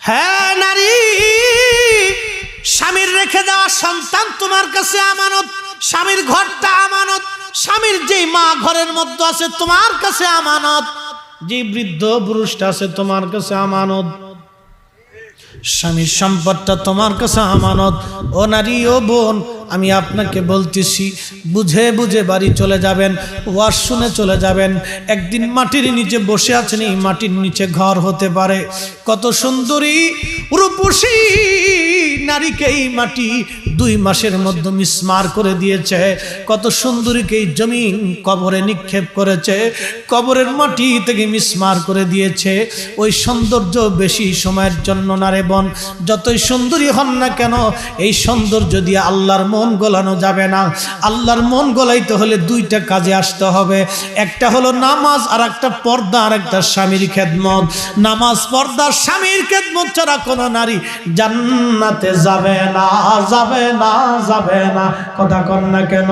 হ্যাঁ নারী, স্বামীর রেখে দেওয়া সন্তান তোমার কাছে আমানত, স্বামীর ঘরটা আমানত, স্বামীর যেই মা ঘরের মধ্যে আছে তোমার কাছে আমানত, যে বৃদ্ধ পুরুষটা আছে তোমার কাছে আমানত, স্বামীর সম্পদটা তোমার কাছে আমানত। ও নারী, ও বোন, আমি আপনাকে বলতেছি, বুঝে বুঝে বাড়ি চলে যাবেন, ওয়াজ শুনে চলে যাবেন। একদিন মাটির নিচে বসে আছেন, এই মাটির নিচে ঘর হতে পারে। কত সুন্দরী রূপসী নারীকে এই মাটি 2 মাসের মধ্যে মিসমার করে দিয়েছে। কত সুন্দরীকে এই জমিন কবরে নিক্ষেপ করেছে, কবরের মাটি থেকে মিসমার করে দিয়েছে। ওই সৌন্দর্য বেশি সময়ের জন্য না রে বোন, যতই সুন্দরী হন না কেন, এই সৌন্দর্য দিয়ে আল্লাহর মন গোলানো যাবে না। আল্লাহর মন গোলাইতে হলে 2টা কাজে আসতে হবে, একটা হলো নামাজ, আর একটা পর্দা, আর একটা স্বামীর খেদমত। নামাজ, পর্দা, স্বামীর খেদমত ছাড়া কোনো নারী জান্নাতে যাবে না, যাবে না, যাবে না। কথা কন না কেন?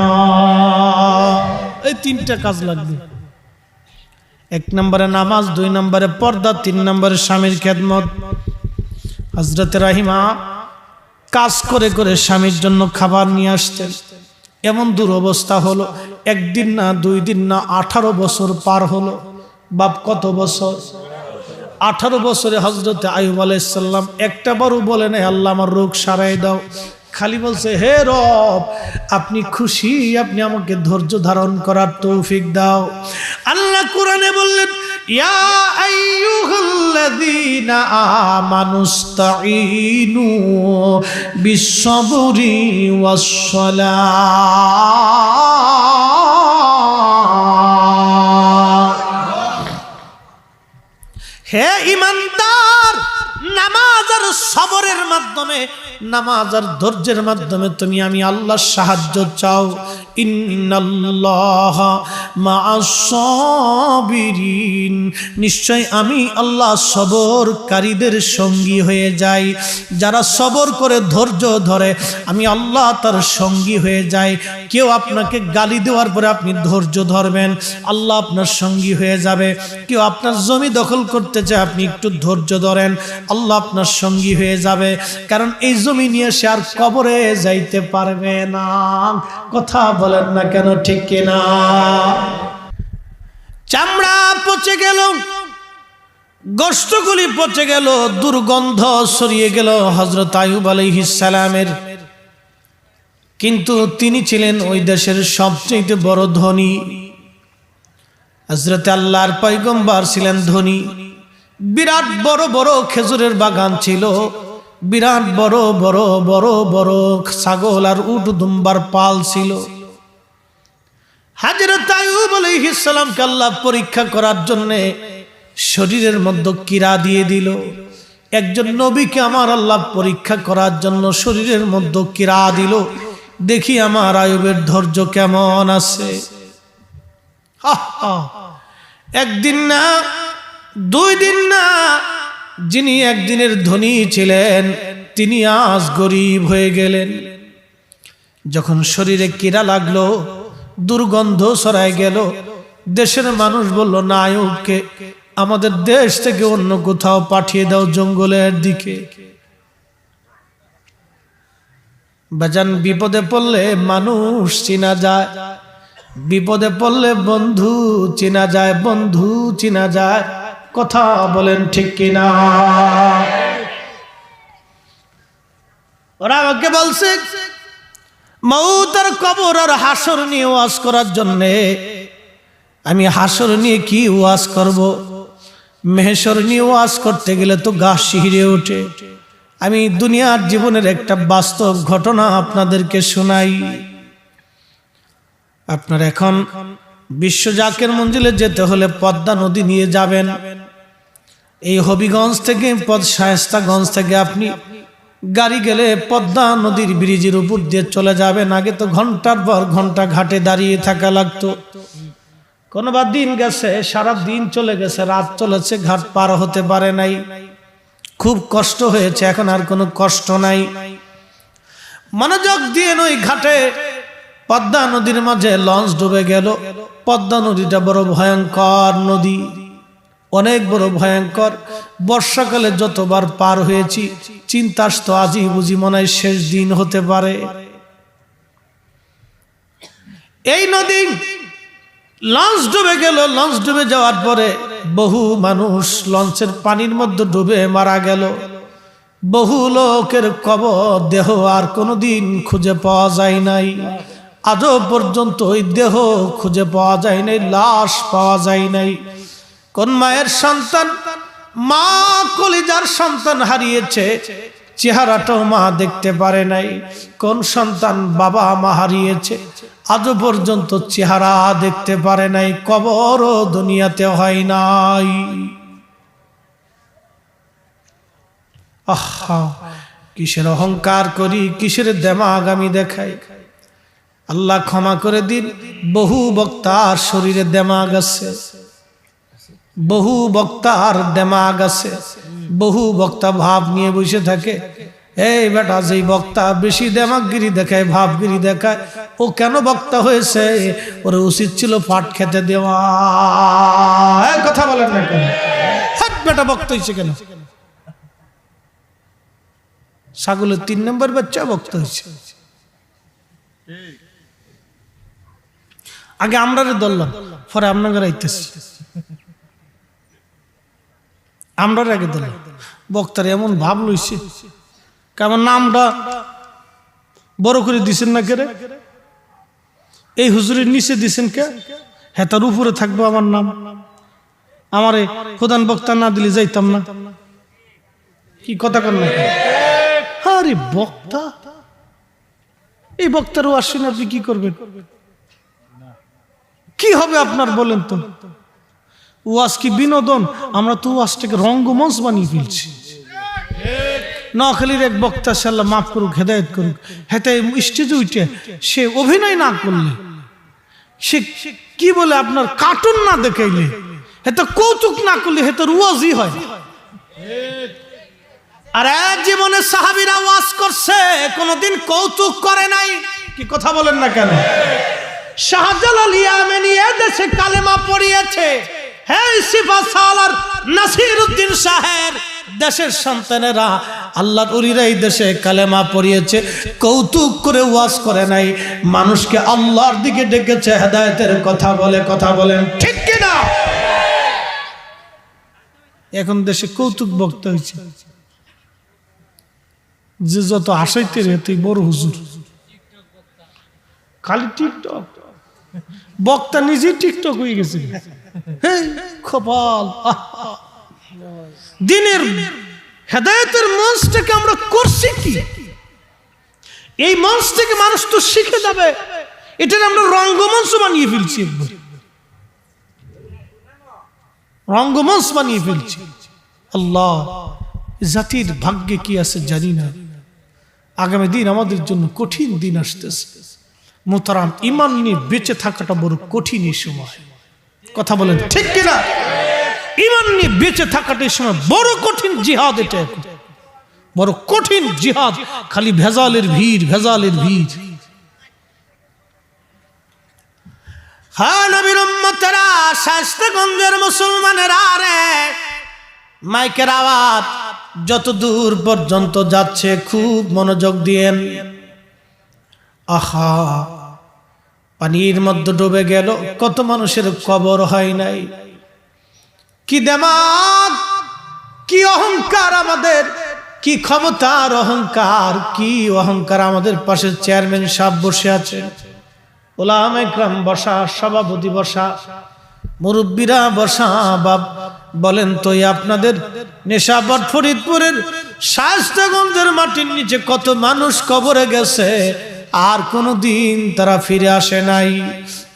এই 3টা কাজ লাগবে। 1 নম্বরে নামাজ, 2 নম্বরে পর্দা, 3 নম্বরে স্বামীর খেদমত। হযরত রাহিমা কাজ করে করে স্বামীর জন্য খাবার নিয়ে আসতেন। এমন দুরবস্থা হলো, 1 দিন না 2 দিন না 18 বছর পার হলো। বাপ কত বছর? 18 বছরে হযরত আইয়ুব আলাইহিস সালাম একটা বারও বলে নাই আল্লাহ আমার রোগ সারাই দাও, খালি বলছে হে রব আপনি খুশি, আপনি আমাকে ধৈর্য ধারণ করার তৌফিক দাও। আল্লাহ কোরআনে বললেন, ইয়া আইয়ুহাল্লাযীনা আমানুস্তাঈনু বিস-সাবরি ওয়াস-সালাহ। হে ঈমানদার, নামাজ আর সবরের মাধ্যমে, নামাজ আর ধৈর্যের মাধ্যমে তুমি আমি আল্লাহর সাহায্য চাও। ইন্নাল্লাহা মা'আস-সাবিরিন, নিশ্চয় আমি আল্লাহ সবরকারীদের সঙ্গী হয়ে যাই। যারা সবর করে ধৈর্য ধরে আমি আল্লাহ তার সঙ্গী হয়ে যাই। কেউ আপনাকে গালি দেওয়ার পরে আপনি ধৈর্য ধরবেন, আল্লাহ আপনার সঙ্গী হয়ে যাবে। কেউ আপনার জমি দখল করতে চায়, আপনি একটু ধৈর্য ধরেন, আল্লাহ আপনার সঙ্গী হয়ে যাবে। কারণ এই জমি নিয়ে সে আর কবরে যাইতে পারবে না। কথা বলেন না কেন, ঠিক কিনা? চামড়া পচে গেল, গোশতগুলি পচে গেল, দুর্গন্ধ ছড়িয়ে গেল হযরত আইয়ুব আলাইহিস সালামের। কিন্তু তিনি ছিলেন ওই দেশের সবচেয়ে বড় ধনী। হযরত আল্লাহর পয়গম্বর ছিলেন ধনী। বিরাট বড় বড় খেজুরের বাগান ছিল, বিরাট বড় বড় বড় বড় ছাগল আর উট দুম্বার পাল ছিল। হযরত আইয়ুব আলাইহিস সালামকে আল্লাহ পরীক্ষা করার জন্য শরীরের মধ্যে কিরা দিয়ে দিল। একজন নবীকে আমার আল্লাহ পরীক্ষা করার জন্য শরীরের মধ্যে কিরা দিল, দেখি আমার আইয়ুবের ধৈর্য কেমন আছে। একদিন না 2 দিন না, যিনি একদিনের ধনী ছিলেন তিনি আজ গরিব হয়ে গেলেন। যখন শরীরে কিরা লাগলো, দুর্গন্ধ ছড়ায় গেল, দেশের মানুষ বলল না, আইয়ুবকে আমাদের দেশ থেকে অন্য কোথাও পাঠিয়ে দাও, জঙ্গলের দিকে। বাজান, বিপদে পড়লে মানুষ চিনা যায়, বিপদে পড়লে বন্ধু চিনা যায়, বন্ধু চিনা যায়। কথা বলেন ঠিক কিনা? ওরা আমাকে বলছে মউত আর কবর আর হাসর নিয়ে ওয়াজ করার জন্য। আমি হাসর নিয়ে কি ওয়াজ করব? মেহশর নিয়ে ওয়াজ করতে গেলে তো গা শিহরে ওঠে। আমি দুনিয়ার জীবনের একটা বাস্তব ঘটনা আপনাদেরকে শোনাই। আপনার এখন বিশ্ব জাকের মঞ্জিলে যেতে হলে পদ্মা নদী নিয়ে যাবেন। এই হবিগঞ্জ থেকে শায়েস্তাগঞ্জ থেকে আপনি গাড়ি গেলে পদ্মা নদীর ব্রিজের উপর দিয়ে চলে যাবেন। আগে তো ঘন্টার পর ঘন্টা ঘাটে দাঁড়িয়ে থাকা লাগতো। কোনোবার দিন গেছে, সারা দিন চলে গেছে, রাত চলেছে, ঘাট পার হতে পারে নাই, খুব কষ্ট হয়েছে। এখন আর কোনো কষ্ট নাই। মনোযোগ দিয়ে ওই ঘাটে পদ্মা নদীর মাঝে লঞ্চ ডুবে গেল। পদ্মা নদীটা বড় ভয়ঙ্কর নদী। অনেক বড় ভয়ঙ্কর। বর্ষাকালে যতবার পার হয়েছি চিন্তা আসতো আজই বুঝি মনে হয় শেষ দিন হতে পারে। এই নদী লঞ্চ ডুবে গেল। লঞ্চ ডুবে যাওয়ার পরে বহু মানুষ লঞ্চের পানির মধ্যে ডুবে মারা গেল। বহু লোকের কবর দেহ আর কোনোদিন খুঁজে পাওয়া যায় নাই। আজও পর্যন্ত ওই দেহ খুঁজে পাওয়া যায় নাই, লাশ পাওয়া যায় নাই। কোন মায়ের সন্তান, মা কলিজার সন্তান হারিয়েছে, চেহারাটাও মা দেখতে পারে নাই। কোন সন্তান বাবা মা হারিয়েছে, আজও পর্যন্ত চেহারা দেখতে পারে নাই, কবরও দুনিয়াতে হয় নাই। আহা, কিসের অহংকার করি, কিসের দেমাগ আমি দেখাই। আল্লাহ ক্ষমা করে দিন। বহু বক্তার শরীরে দেমাগ আছে, বহু বক্তার দেমাগ আছে। বহু বক্তা ভাব নিয়ে বসে থাকে। এই বেটা, যেই বক্তা বেশি দেমাগগিরি দেখায়, ভাবগিরি দেখায়, ও কেন বক্তা হয়েছে? ওর উচিত ছিল পাট খেতে দেওয়া। কথা বলেন না কেন? হ্যাঁ, বেটা বক্তা হয়েছে কেন? ছাগলের 3 নম্বর বাচ্চা বক্তা হয়েছে। আগে আমরা ধরলাম, পরে আপনাকে রাইতেছি। আমরা আগে ধরলাম। বক্তার এমন ভাব লইছে, কেমন নামটা বড় করে দিছেন না কেরে? এই হুজুরের নিচে দিছেন কে? হ্যাঁ, তার উপরে থাকবো আমার নাম। আমারে প্রধান বক্তা না দিলে যাইতাম না। কি কথা কর না? আরে বক্তা, এই বক্তারও আসেন, আপনি কি করবেন? কি হবে আপনার বলেন তো? ওয়াজ কি বিনোদন? আমরা তো ওয়াজটাকে রঙ্গমঞ্চ বানিয়ে ফেলছি। নোয়াখালীর এক বক্তা, আল্লাহ মাফ করুক, হেদায়েত করুক, হেতে স্টেজে উঠে সে অভিনয় না করলে, সে কি বলে আপনার কার্টুন না দেখাইলে, হেতে কৌতুক না করলে, হেতে ওয়াজই হয়। আর এক জীবনে সাহাবীরা ওয়াজ করছে, কোনদিন কৌতুক করে নাই। কি কথা বলেন না কেন? শাহজালাল ইয়ামানী দেশে কালেমা পড়িয়েছে। হ্যাঁ, সিফাসালার নাসিরউদ্দিন শাহের দেশের সন্তানেরা, আল্লাহর ওলিরা এই দেশে কালেমা পড়িয়েছে। কৌতুক করে ওয়াজ করে নাই, মানুষকে আল্লাহর দিকে ডেকেছে, হেদায়েতের কথা বলে। কথা বলেন ঠিক কি না? এখন দেশে কৌতুক বক্তা হয়েছে, যে যত আসাইতে রে তুই বড় হুজুর। খালি টিকটক বক্তা, নিজেই টিকটক হয়ে গেছে। কপাল। দিনের হেদায়েতের মঞ্চটাকে আমরা করছি কি? এই মঞ্চ থেকে মানুষ তো শিখে যাবে, এটার আমরা রঙ্গমঞ্চ বানিয়ে ফেলছি। রঙ্গমঞ্চ বানিয়ে ফেলছি। আল্লাহ, জাতির ভাগ্যে কি আছে জানি না। আগামী দিন আমাদের জন্য কঠিন দিন আসতেছে। মোহতারাম, ঈমান নিয়ে বেঁচে থাকাটা বড় কঠিন এই সময়। কথা বলেন ঠিক কিনা? ঈমান নিয়ে বেঁচে থাকাটা এই সময় বড় কঠিন জিহাদ। এটা বড় কঠিন জিহাদ। খালি ভেজালের ভিড়, ভেজালের ভিড়। হ্যাঁ, নবীর উম্মতেরা, শায়েস্তাগঞ্জের মুসলমানেরা রে, মাইকের আওয়াজ যত দূর পর্যন্ত যাচ্ছে খুব মনোযোগ দিয়েন। আহা, পানির মধ্যে ডুবে গেল, কত মানুষের কবর হয় নাই। কি দেমাগ, কি অহংকার আমাদের, কি ক্ষমতার অহংকার, কি অহংকার। আমাদের পাশে চেয়ারম্যান সাহেব বসে আছেন, ওলামা ইকরাম বসা, সভাপতি বসা, মুরব্বীরা বসা। বাপ বলেন তো, আপনাদের নেশাবাদ ফরিদপুরের শায়েস্তাগঞ্জের মাটির নিচে কত মানুষ কবরে গেছে, আর কোনোদিন তারা ফিরে আসে নাই।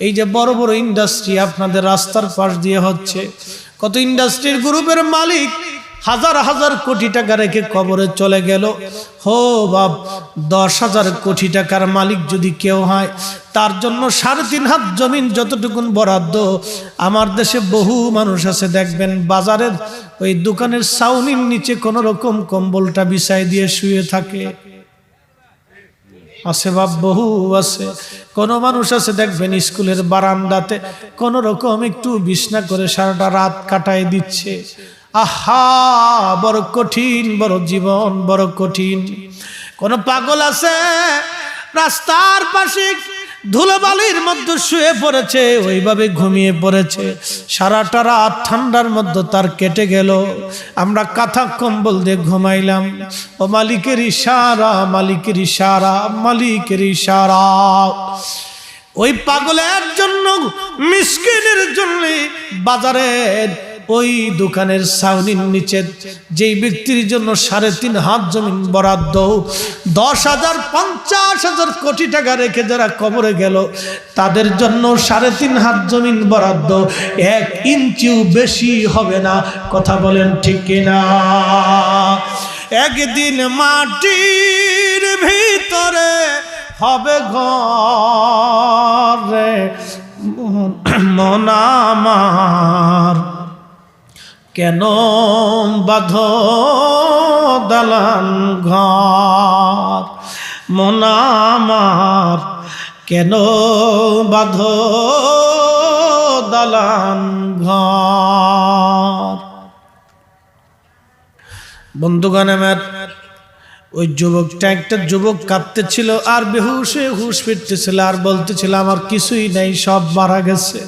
এই যে বড় বড় ইন্ডাস্ট্রি আপনাদের রাস্তার পাশ দিয়ে হচ্ছে, কত ইন্ডাস্ট্রির গ্রুপের মালিক হাজার হাজার কোটি টাকা রেখে কবরে চলে গেল। হো বাপ, 10,000 কোটি টাকার মালিক যদি কেউ হয়, তার জন্য 3.5 হাত জমিন যতটুকুন বরাদ্দ। আমার দেশে বহু মানুষ আছে, দেখবেন বাজারের ওই দোকানের ছাউনির নিচে কোন রকম কম্বলটা বিছাই দিয়ে শুয়ে থাকে। আছে বাপ, বহু আছে। কোন মানুষ আছে দেখবেন স্কুলের বারান্দাতে কোন রকম একটু বিছনা করে সারাটা রাত কাটায় দিচ্ছে। আহা, বড় কঠিন, বড় জীবন বড় কঠিন। কোন পাগল আছে রাস্তার পাশে ধুলোবালির মধ্যে শুয়ে পড়েছে, ওইভাবে ঘুমিয়ে পড়েছে, সারাটা রাত ঠান্ডার মধ্যে তার কেটে গেল। আমরা কাঁথা কম্বল দিয়ে ঘুমাইলাম। ও মালিকের ইশারা, মালিকের ইশারা, মালিকের ইশারা। ওই পাগলের জন্য, মিসকিনের জন্য বাজারের ওই দোকানের ছাউনির নিচে যেই ব্যক্তির জন্য 3.5 হাত জমিন বরাদ্দ, 10,000 50,000 কোটি টাকা রেখে যারা কবরে গেল, তাদের জন্য 3.5 হাত জমিন বরাদ্দ, 1 ইঞ্চিও বেশি হবে না। কথা বলেন ঠিক কিনা? একদিন মাটির ভিতরে হবে ঘর রে মন আমার, কেন বাঁধো দালান ঘর মন আমার, কেন বাঁধো দালান ঘর। বন্ধুগণ আমার, ওই যুবকটা, একটা যুবক কাঁদতেছিল আর বেহুশে হুশ ফিরতেছিল আর বলতেছিল আমার কিছুই নাই, সব মারা গেছে,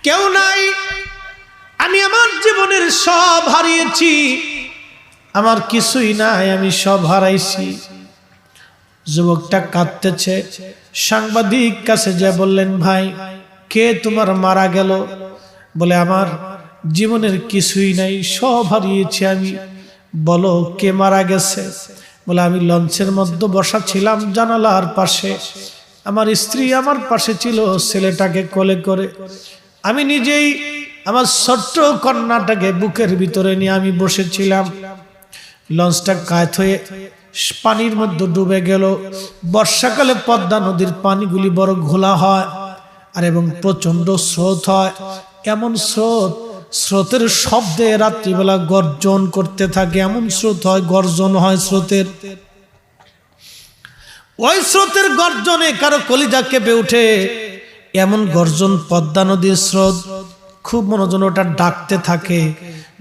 কেউ নাই, আমি আমার জীবনের সব হারিয়েছি, আমার কিছুই নাই, আমি সব হারাইছি। যুবকটা কাঁদতেছে। সাংবাদিক কাছে যে বললেন, ভাই কে তোমার মারা গেল? বলে আমার জীবনের কিছুই নাই, সব হারিয়েছি আমি। বলো কে মারা গেছে? বলে আমি লঞ্চের মধ্যে বসা ছিলাম জানালার পাশে, আমার স্ত্রী আমার পাশে ছিল, ছেলেটাকে কোলে করে, আমি নিজেই আমার ছোট্ট কন্যাটাকে বুকের ভিতরে নিয়ে আমি বসেছিলাম। লঞ্চটা কাত হয়ে পানির মধ্যে ডুবে গেল। বর্ষাকালে পদ্মা নদীর পানিগুলি বড় ঘোলা হয় আর এবং প্রচন্ড স্রোত হয়। এমন স্রোতের শব্দে রাত্রিবেলা গর্জন করতে থাকে, এমন স্রোত হয়, গর্জন হয় স্রোতের। ওই স্রোতের গর্জনে কারো কলিজা কেঁপে ওঠে, এমন গর্জন পদ্মা নদীর স্রোত। খুব মনোযোগ ওটা ডাকতে থাকে।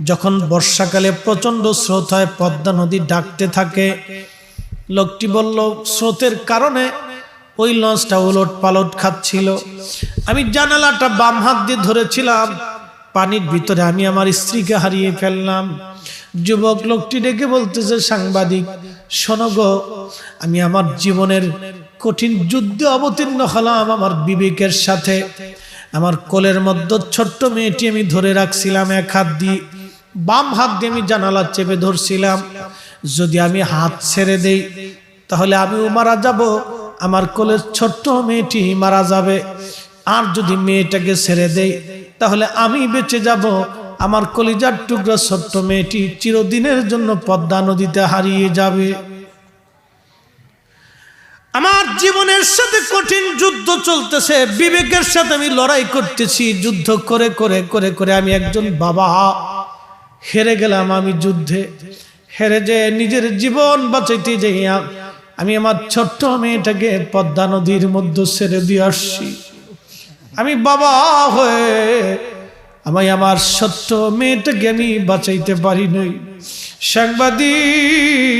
যখন বর্ষাকালে প্রচন্ড স্রোত হয়, পদ্মা নদী ডাকতে থাকে। লোকটি বলল স্রোতের কারণে ওই লঞ্চটা উলট পালট খাচ্ছিল। আমি জানালাটা বাম হাত দিয়ে ধরেছিলাম, পানির ভিতরে আমি আমার স্ত্রীকে হারিয়ে ফেললাম। যুবক লোকটি ডেকে বলতেছে, সাংবাদিক শোনো গো, আমি আমার জীবনের কঠিন যুদ্ধে অবতীর্ণ হলাম আমার বিবেকের সাথে। আমার কোলের মধ্যে ছোট্ট মেয়েটি আমি ধরে রাখছিলাম এক হাত দিয়ে, বাম হাত দিয়ে আমি জানালা চেপে ধরছিলাম। যদি আমি হাত ছেড়ে দেই তাহলে আমিও মারা যাব, আমার কোলের ছোট্ট মেয়েটি মারা যাবে। আর যদি মেয়েটাকে ছেড়ে দেই তাহলে আমি বেঁচে যাব, আমার কলিজার টুকরা ছোট্ট মেয়েটি চিরদিনের জন্য পদ্মা নদীতে হারিয়ে যাবে। আমার জীবনের সাথে কঠিন যুদ্ধ চলতেছে, বিবেকের সাথে আমি লড়াই করতেছি। যুদ্ধ করে করে করে করে আমি একজন বাবা হেরে গেলাম। আমি যুদ্ধে হেরে যে নিজের জীবন বাঁচাইতে যাইয়া আমি আমার ছোট্ট মেয়েটাকে পদ্মা নদীর মধ্যে ছেড়ে দিয়ে আসছি। আমি বাবা হয়ে আমি আমার ছোট্ট মেয়েটাকে আমি বাঁচাইতে পারি নাই। সাংবাদিক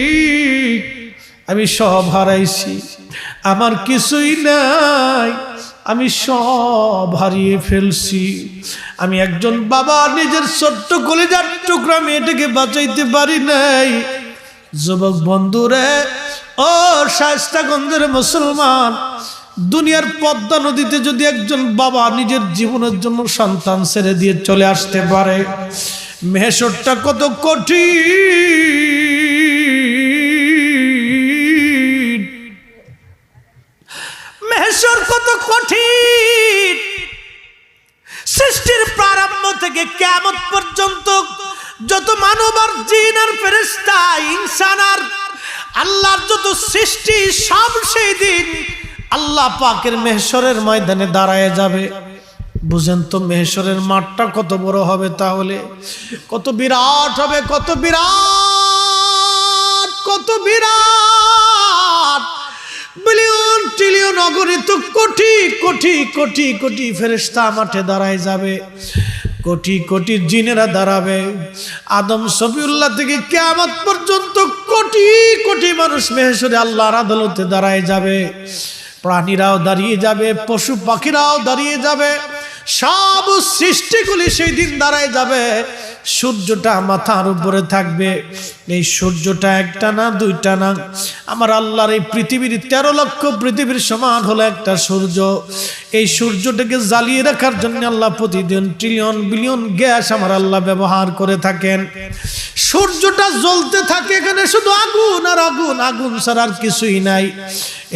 আমি সব হারাইছি, আমার কিছুই নাই, আমি সব হারিয়ে ফেলছি। আমি একজন বাবা, নিজের ছোট্ট কলিজার টুকরা মেয়েটাকে বাঁচাইতে পারি নাই। যুবক বন্ধুরে, ও শায়েস্তাগঞ্জের মুসলমান, দুনিয়ার পদ্মা নদীতে যদি একজন বাবা নিজের জীবনের জন্য সন্তান ছেড়ে দিয়ে চলে আসতে পারে, মেহেশরটা কত কঠিন, মেহেশর কত কঠিন। সৃষ্টির প্রারম্ভ থেকে কিয়ামত পর্যন্ত যত মানব আর জিন আর ফেরেশতা ইনসান আর আল্লাহর যত সৃষ্টি, সব সেই দিন আল্লাহ পাকের মেহেশরের ময়দানে দাঁড়ায় যাবে। বুঝেন তো মেহেশরের মাঠটা কত বড় হবে, তাহলে কত বিরাট হবে, কত বিরাট, কত বিরাট। অগণিত কোটি কোটি কোটি কোটি ফেরেশতা মাঠে দাঁড়ায় যাবে, কোটি কোটি জিনেরা দাঁড়াবে। আদম সফিউল্লাহ থেকে কিয়ামত পর্যন্ত কোটি কোটি মানুষ মেহশরে আল্লাহর আদালতে দাঁড়ায় যাবে। প্রাণীরাও দাঁড়িয়ে যাবে, পশু পাখিরাও দাঁড়িয়ে যাবে, সব সৃষ্টিগুলি সেই দিন দাঁড়ায় যাবে। সূর্যটা মাথার উপরে থাকবে। এই সূর্যটা একটা না দুইটা না, আমার আল্লাহর এই পৃথিবীর 13 লক্ষ পৃথিবীর সমান হলো একটা সূর্য। এই সূর্যটাকে জ্বালিয়ে রাখার জন্য আল্লাহ প্রতিদিন ট্রিলিয়ন বিলিয়ন গ্যাস আমার আল্লাহ ব্যবহার করে থাকেন। সূর্যটা জ্বলতে থাকে, এখানে শুধু আগুন আর আগুন, আগুন ছাড়া আর কিছুই নাই।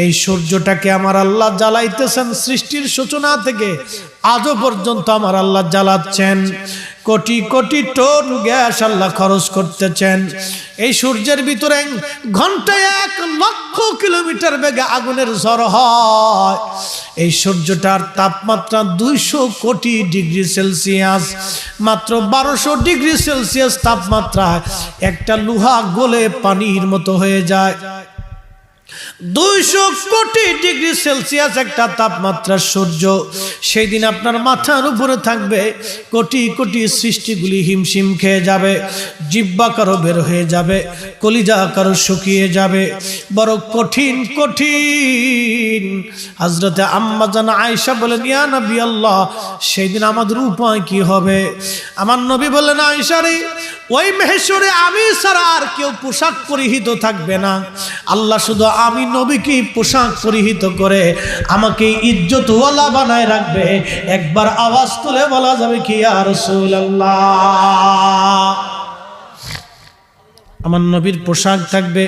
এই সূর্যটাকে আমার আল্লাহ জ্বালাইতেছেন সৃষ্টির সূচনা থেকে আজও পর্যন্ত আমার আল্লাহ জ্বালাচ্ছেন। কোটি কোটি টন গ্যাস আল্লাহ খরচ করতেছেন। এই সূর্যের ভিতরে ঘন্টায় 1 লক্ষ কিলোমিটার বেগে আগুনের ঝড় হয়। এই সূর্যটার তাপমাত্রা 200 কোটি ডিগ্রি সেলসিয়াস। মাত্র 1200 ডিগ্রি সেলসিয়াস তাপমাত্রায় একটা লোহা গলে পানির মতো হয়ে যায়। 200 কোটি ডিগ্রি সেলসিয়াস একটা তাপমাত্রা সূর্য। সেই দিন আপনার মাথার উপরে থাকবে, কোটি কোটি সৃষ্টিগুলি হিমশিম খেয়ে যাবে, জিহ্বা কারো বের হয়ে যাবে, কলিজা কারো শুকিয়ে যাবে, বড় কঠিন কঠিন। হযরতে আম্মা জান আয়েশা বলেন, ইয়া নবী আল্লাহ, সেই দিন আমাদের উপায় কি হবে? আমার নবী বললেন, আয়েশা রে, ওই মেহশরে আমি ছাড়া আর কেউ পোশাক পরিহিত থাকবে না। আল্লাহ শুধু আমি নবীকে পোশাক পরিহিত করে আমাকে ইজ্জতওয়ালা বানায় রাখবে। একবার আওয়াজ তুলে বলা যাবে কি, ইয়া রাসূলুল্লাহ। আমার নবীর পোশাক থাকবে,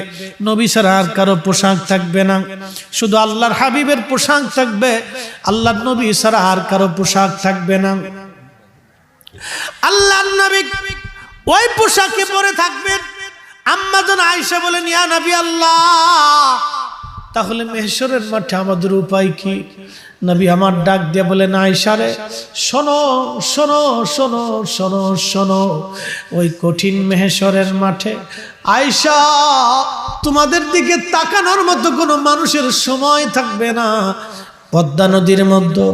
নবী ছাড়া আর কারো পোশাক থাকবে না। শুধু আল্লাহর হাবিবের পোশাক থাকবে, আল্লাহর নবী ছাড়া আর কারো পোশাক থাকবে না। আল্লাহর নবী ওই পোশাকে পরে থাকবেন। আম্মা জান আয়েশা বলেন, ইয়া নবী আল্লাহ, তাহলে মেহশরের মাঠে আমাদের উপায় কি? নবী আমার ডাক দিয়ে বলেন, আয়েশা রে, শোনো শোনো শোনো শোনো শোনো, ওই কঠিন মেহশরের মাঠে আয়েশা, তোমাদের দিকে তাকানোর মতো কোনো মানুষের সময় থাকবে না। পদ্মা নদীর মধ্যে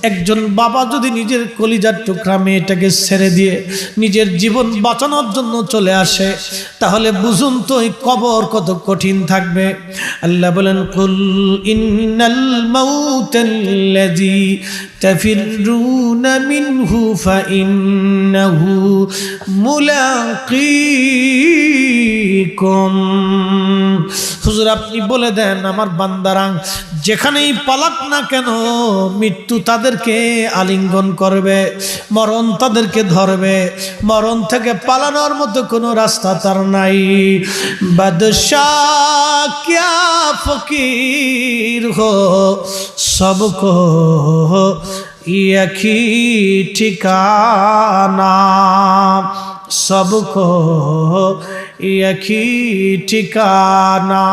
একজন বাবা যদি নিজের কলিজার টুকরা মেয়েটাকে ছেড়ে দিয়ে নিজের জীবন বাঁচানোর জন্য চলে আসে, তাহলে বুঝুন তো এই কবর কত কঠিন থাকবে। আল্লাহ বলেন, কুল ইন্নাল মাউতাল্লাযী তাফিরুনা মিনহু ফাইন্নাহু মুলাকীকুম। হুজুর আপনি বলে দেন আমার বান্দারা যেখানেই পালাক না কেন, মৃত্যু তাদেরকে আলিঙ্গন করবে, মরণ তাদেরকে ধরবে। মরণ থেকে পালানোর মতো কোনো রাস্তা তার নাই। বাদশাহ ক্যা ফকির হো সবকো एक ही ठिकाना, सबको एक ही ठिकाना।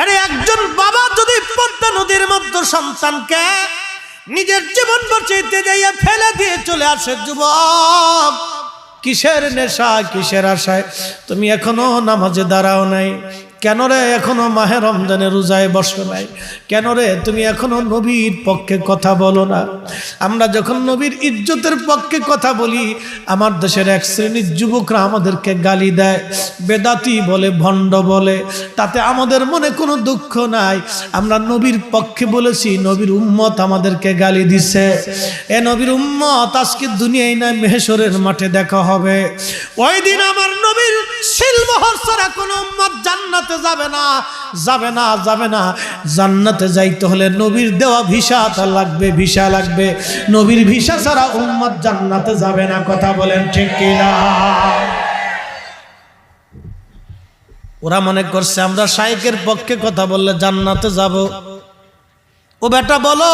আরে একজন বাবা যদি পদ্মা নদীর মধ্যে সন্তানকে নিজের জীবন বাঁচাইতে যাইয়া ফেলে দিয়ে চলে আসে, যুবক কিসের নেশা কিসের আশায় তুমি এখনো নামাজে দাঁড়াও নাই? কেন রে এখনো মাহে রমজানের রোজায় বসো নাই? কেন রে তুমি এখনো নবীর পক্ষে কথা বলো না? আমরা যখন নবীর ইজ্জতের পক্ষে কথা বলি, আমার দেশের এক শ্রেণীর যুবকরা আমাদেরকে গালি দেয়, বেদাতি বলে, ভণ্ড বলে। তাতে আমাদের মনে কোনো দুঃখ নাই। আমরা নবীর পক্ষে বলেছি, নবীর উম্মত আমাদেরকে গালি দিছে। এ নবীর উম্মত আজকে দুনিয়ায় নাই, মেহশরের মাঠে দেখা হবে। ওই দিন আমার নবীর সিলমোহর ছাড়া কোনো উম্মত জান্নাতে যাবে না, যাবে না, যাবে না। জান্নাতে যাইতে হলে নবীর দেওয়া ভিসা লাগবে, ভিসা লাগবে। নবীর ভিসা ছাড়া উম্মত জান্নাতে যাবে না। কথা বলেন ঠিক কিনা? ওরা মনে করছে আমরা শাইখের পক্ষে কথা বললে জান্নাতে যাব। ও বেটা বলো,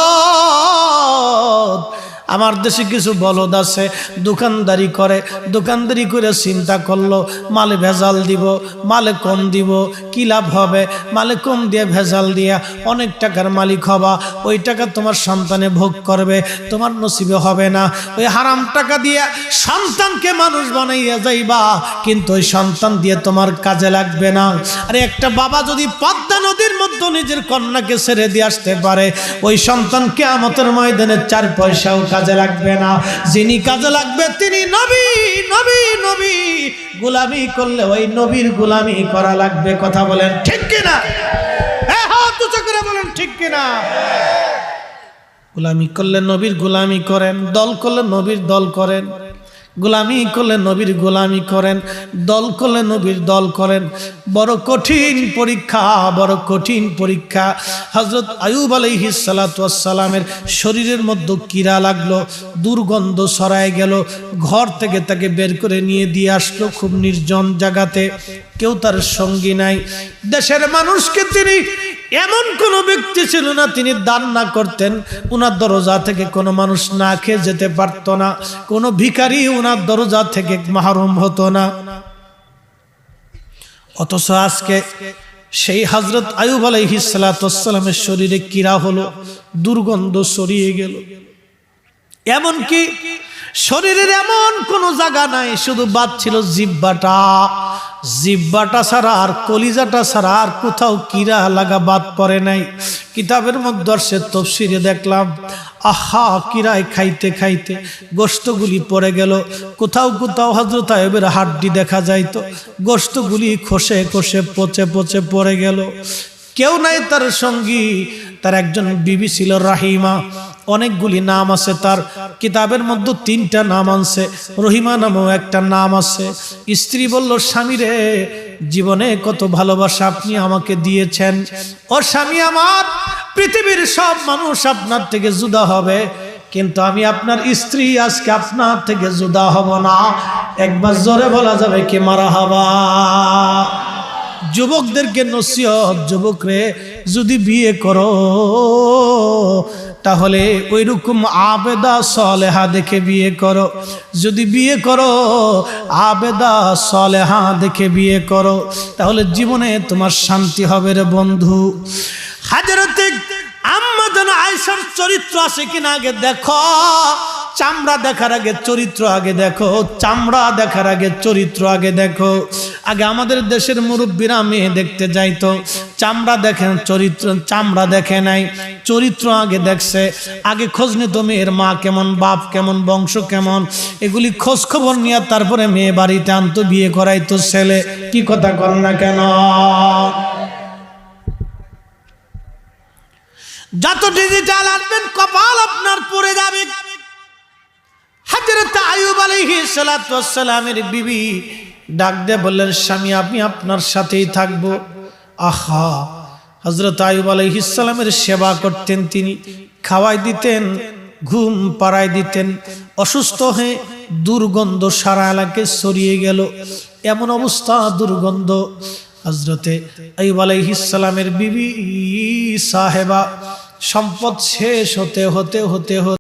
আমার দেশে কিছু বলদ আছে, দোকানদারি করে, দোকানদারি করে চিন্তা করলো মালে ভেজাল দিব, মালে কম দিব, কি লাভ হবে? মালে কম দিয়ে ভেজাল দিয়া অনেক টাকার মালিক হবা, ওই টাকা তোমার সন্তানে ভোগ করবে, তোমার নসিবে হবে না। ওই হারাম টাকা দিয়ে সন্তানকে মানুষ বানাইয়া যাইবা, কিন্তু ওই সন্তান দিয়ে তোমার কাজে লাগবে না। আরে একটা বাবা যদি পদ্মা নদী নদীর মধ্যে নিজের কন্যাকে ছেড়ে দিয়ে আসতে পারে, ওই সন্তান কিয়ামতের ময়দানে 4 পয়সাও কাজে লাগবে না। যিনি কাজে লাগবে তিনি নবী, নবী, নবী। গোলামি করলে ওই নবীর গোলামি করা লাগবে। কথা বলেন ঠিক কিনা? হ্যাঁ, হাত উঁচু করে বলেন ঠিক কিনা? গোলামি করলে নবীর গোলামি করেন, দল করলে নবীর দল করেন। গোলামি করলে নবীর গোলামি করেন, দল করলে নবীর দল করেন। বড় কঠিন পরীক্ষা, বড় কঠিন পরীক্ষা। হযরত আইয়ুব আলাইহিস সালাতু ওয়াস সালামের শরীরের মধ্যে কীড়া লাগলো, দুর্গন্ধ ছড়ায় গেল। ঘর থেকে তাকে বের করে নিয়ে দিয়ে আসলো খুব নির্জন জায়গাতে, কেউ তার সঙ্গী নাই। দেশের মানুষকে তিনি, এমন কোন ব্যক্তি ছিল না তিনি দান না করতেন। উনার দরজা থেকে কোনো মানুষ না খেয়ে যেতে পারত না, কোনো ভিখারি উনার দরজা থেকে মাহরুম হতো না। অথচ আজকে সেই হযরত আইয়ুব আলাইহিস সালাতু ওয়াস সালামের শরীরে কীড়া হলো, দুর্গন্ধ ছড়িয়ে গেল। এমনকি শরীরের এমন কোনো জায়গা নাই, শুধু বাদ ছিল জিহ্বাটা। জিহ্বাটা ছাড়া আর কলিজাটা ছাড়া আর কোথাও কীড়া লাগা বাদ পড়ে নাই। কিতাবের মধ্যে আসছে, তাফসীরে দেখলাম, আহা, কীড়ায় খাইতে খাইতে গোশতগুলি পড়ে গেল। কোথাও কোথাও হযরত আইয়ুবের হাড্ডি দেখা যাইতো, গোশতগুলি খসে খসে পচে পচে পড়ে গেল। কেউ নাই তার সঙ্গী। তার একজন বিবি ছিল রাহিমা, অনেকগুলি নাম আছে তার, কিতাবের মধ্যে 3টা নাম আছে, রহিমা নামেও একটা নাম আছে। স্ত্রী বলল, স্বামী রে, জীবনে কত ভালোবাসা আপনি আমাকে দিয়েছেন। ও স্বামী আমার, পৃথিবীর সব মানুষ আপনার থেকে জুদা হবে, কিন্তু আমি আপনার স্ত্রী আজকে আপনার থেকে জুদা হব না। একবার জোরে বলা যাবে কি মারহাবা? যুবকদেরকে নসিহত, যুবক রে, যদি বিয়ে করো তাহলে ওইরকম আবেদা সলেহা দেখে বিয়ে করো। যদি বিয়ে করো আবেদা সলেহা দেখে বিয়ে করো, তাহলে জীবনে তোমার শান্তি হবে রে বন্ধু। হযরতে আম্মা জান আয়েশার চরিত্র আছে কিনা আগে দেখো। চামড়া দেখার আগে চরিত্র আগে দেখো, চামড়া দেখার আগে চরিত্র আগে দেখো। আগে আমাদের দেশের মুরব্বীরা মেয়ে দেখতে যাইতো, চামড়া দেখেন, চরিত্র, চামড়া দেখে নাই, চরিত্র আগে দেখছে। আগে খোঁজ নিত মেয়ের মা কেমন, বাপ কেমন, বংশ কেমন, এগুলি খোঁজ খবর নিয়ে তারপরে মেয়ে বাড়িতে আনতো, বিয়ে করাইতো ছেলে। কি কথা কর না কেন? যত ডিজিটাল আনবেন কপাল আপনার পড়ে যাবে। হযরত আইয়ুব আলাইহিস সালাতু ওয়াস সালামের বিবি ডাক দিয়ে বললেন, স্বামী আমি আপনার সাথেই থাকবো। আহা, হযরত আইয়ুব আলাইহিস সালামের সেবা করতেন তিনি, খাওয়াই দিতেন, ঘুম পাড়াই দিতেন। অসুস্থ হয়ে দুর্গন্ধ সারা এলাকায় ছড়িয়ে গেল। এমন অবস্থা, দুর্গন্ধ। হযরতে আইয়ুব আলাইহিস সালামের বিবি সাহেবা সম্পদ শেষ হতে হতে হতে হতে